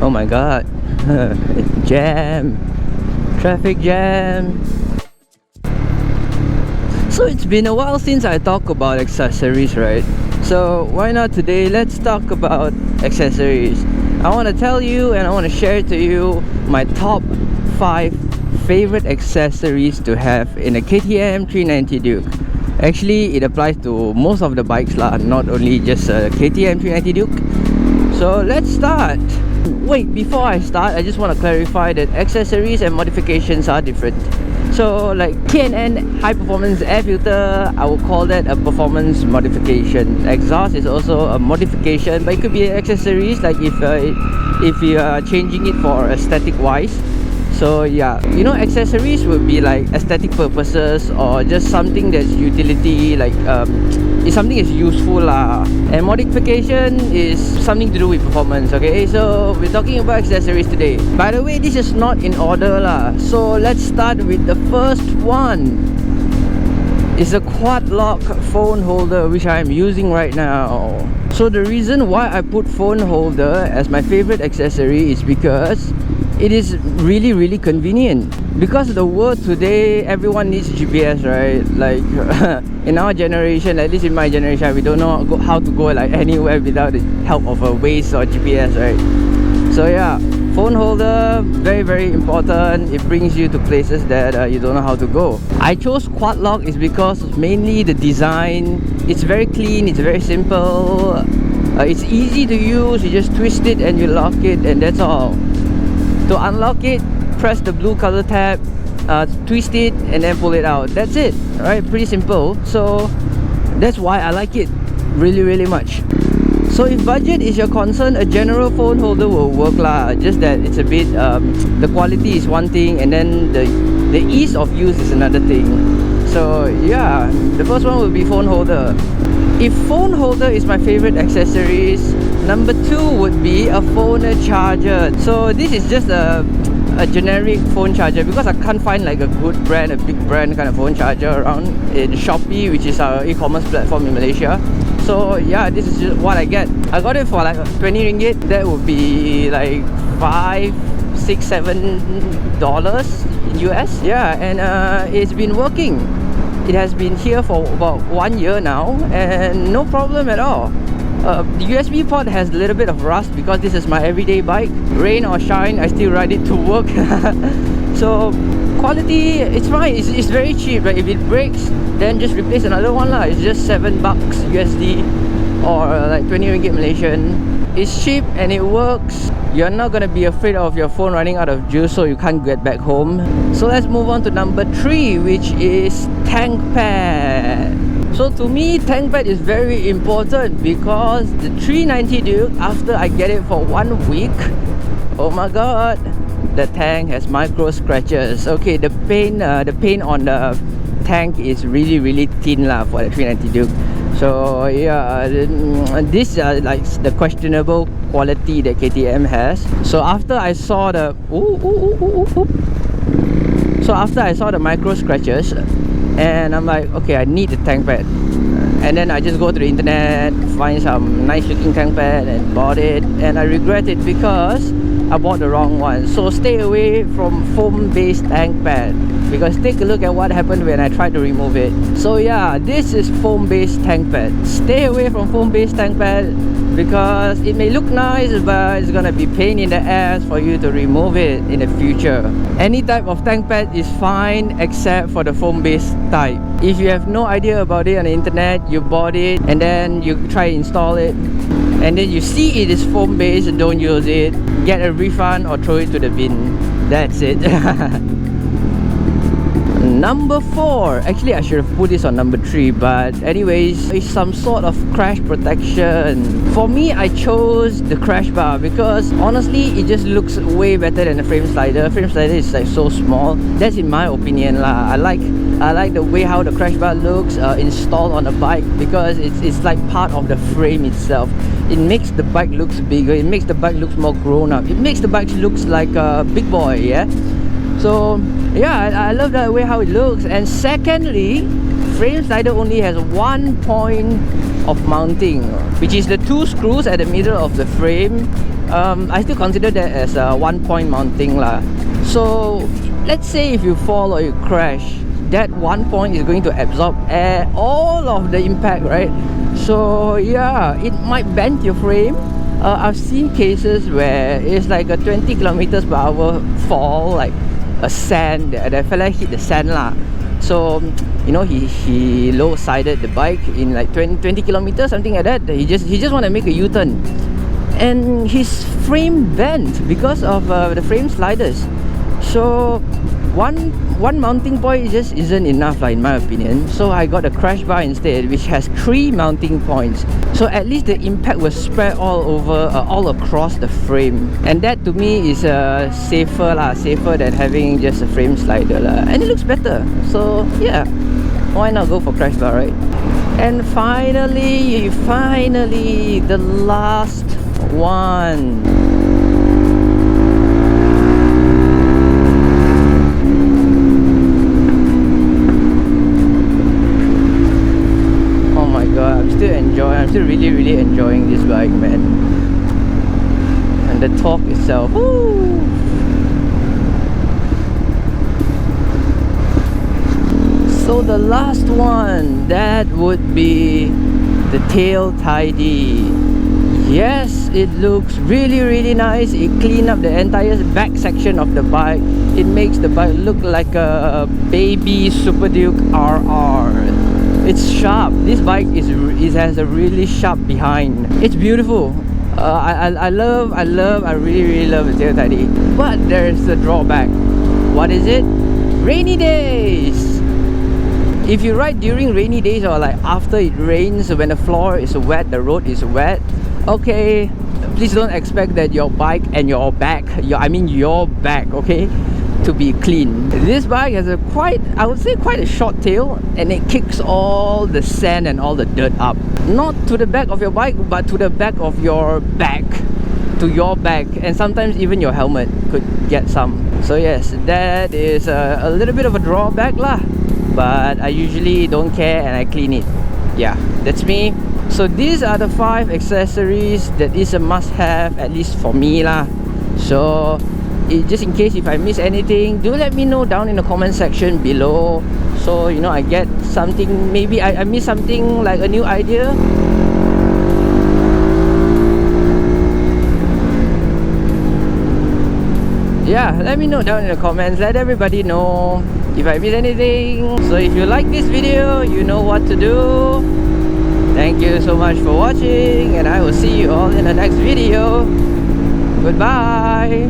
Oh my god. Jam. Traffic jam. So it's been a while since I talk about accessories, right? So why not today? Let's talk about accessories. I want to tell you and I want to share to you my top 5 favorite accessories to have in a KTM 390 Duke. Actually, it applies to most of the bikes lah, not only just a KTM 390 Duke. So let's start. Wait, before I start, I just want to clarify that accessories and modifications are different. So like K&N high performance air filter, I would call that a performance modification. Exhaust is also a modification, but it could be accessories, like if you are changing it for aesthetic wise. So yeah, you know, accessories would be like aesthetic purposes or just something that's utility, like it's something that's useful lah. And modification is something to do with performance. Okay, so we're talking about accessories today. By the way, this is not in order lah. So let's start with the first one. It's a quad lock phone holder which I am using right now. So the reason why I put phone holder as my favorite accessory is because it is really convenient. Because the world today, everyone needs GPS, right? Like in our generation, at least in my generation, we don't know how to go like anywhere without the help of a Waze or GPS, right? So yeah, phone holder, very important. It brings you to places that you don't know how to go. I chose quad lock is because mainly the design. It's very clean, it's very simple, it's easy to use. You just twist it and you lock it, and that's all. To unlock it, press the blue color tab, twist it and then pull it out. That's it, right? Pretty simple. So that's why I like it really much. So if budget is your concern, a general phone holder will work lah. Just that it's a bit the quality is one thing, and then the ease of use is another thing. So yeah, the first one will be phone holder. If phone holder is my favorite accessories, number 2 would be a phone charger. So this is just a generic phone charger because I can't find like a good brand, a big brand kind of phone charger around in Shopee, which is our e-commerce platform in Malaysia. So yeah, this is just what I get. I got it for like 20 ringgit. That would be like $5, $6, $7 in US. Yeah, and it's been working. It has been here for about 1 year now and no problem at all. The USB port has a little bit of rust because this is my everyday bike. Rain or shine, I still ride it to work. So quality, it's fine. It's very cheap. Like if it breaks, then just replace another one lah. It's just $7 USD or like 20 ringgit Malaysian. It's cheap and it works. You're not gonna be afraid of your phone running out of juice so you can't get back home. So let's move on to number 3, which is tank pad. So to me, tank pad is very important because the 390 Duke, after I get it for 1 week, oh my god, the tank has micro scratches. Okay, the paint on the tank is really thin lah for the 390 Duke. So yeah, this like the questionable quality that KTM has. So after I saw the so after I saw the micro scratches, and I'm like, okay, I need the tank pad. And then I just go to the internet, find some nice looking tank pad and bought it. And I regret it because I bought the wrong one. So stay away from foam based tank pad, because take a look at what happened when I tried to remove it. So yeah, this is foam based tank pad. Stay away from foam based tank pad because it may look nice, but it's gonna be pain in the ass for you to remove it in the future. Any type of tank pad is fine except for the foam based type. If you have no idea about it on the internet, you bought it and then you try to install it and then you see it is foam based, don't use it. Get a refund or throw it to the bin. That's it. Number 4, actually I should have put this on number 3, but anyways, it's some sort of crash protection. For me, I chose the crash bar because honestly it just looks way better than the frame slider. Frame slider is like so small. That's in my opinion lah. I like the way how the crash bar looks installed on a bike because it's like part of the frame itself. It makes the bike looks bigger, it makes the bike looks more grown up, it makes the bike looks like a big boy, yeah. So yeah, I love the way how it looks. And secondly, frame slider only has 1 point of mounting, which is the 2 screws at the middle of the frame I still consider that as a 1 point mounting lah. So let's say if you fall or you crash, that 1 point is going to absorb all of the impact, right? So yeah, it might bend your frame. I've seen cases where it's like a 20 kilometers per hour fall, like a sand. The fella hit the sand lah. So you know, he low-sided the bike in like 20 kilometers, something like that. He just want to make a U-turn, and his frame bent because of the frame sliders. So one mounting point just isn't enough in my opinion. So I got a crash bar instead, which has 3 mounting points. So at least the impact was spread all over, all across the frame, and that to me is safer than having just a frame slider lah. And it looks better. So yeah, why not go for crash bar, right? And finally, the last one. I'm still really enjoying this bike, man. And the torque itself, woo! So the last one, that would be the tail tidy. Yes, it looks really nice. It cleans up the entire back section of the bike. It makes the bike look like a baby Super Duke RR. It's sharp. This bike has a really sharp behind. It's beautiful. I really love the tail tidy. But there's a drawback. What is it? Rainy days. If you ride during rainy days or like after it rains, when the floor is wet, the road is wet, okay, please don't expect that your bike and your back, your back, okay, to be clean. This bike has I would say quite a short tail, and it kicks all the sand and all the dirt up. Not to the back of your bike, but to the back of your back, to your back, and sometimes even your helmet could get some. So yes, that is a little bit of a drawback lah, but I usually don't care and I clean it. Yeah, that's me. So these are the 5 accessories that is a must-have, at least for me lah. So just in case if I miss anything, do let me know down in the comment section below, so you know I get something, maybe I miss something, like a new idea. Yeah, let me know down in the comments. Let everybody know if I miss anything. So if you like this video, you know what to do. Thank you so much for watching, and I will see you all in the next video. Goodbye.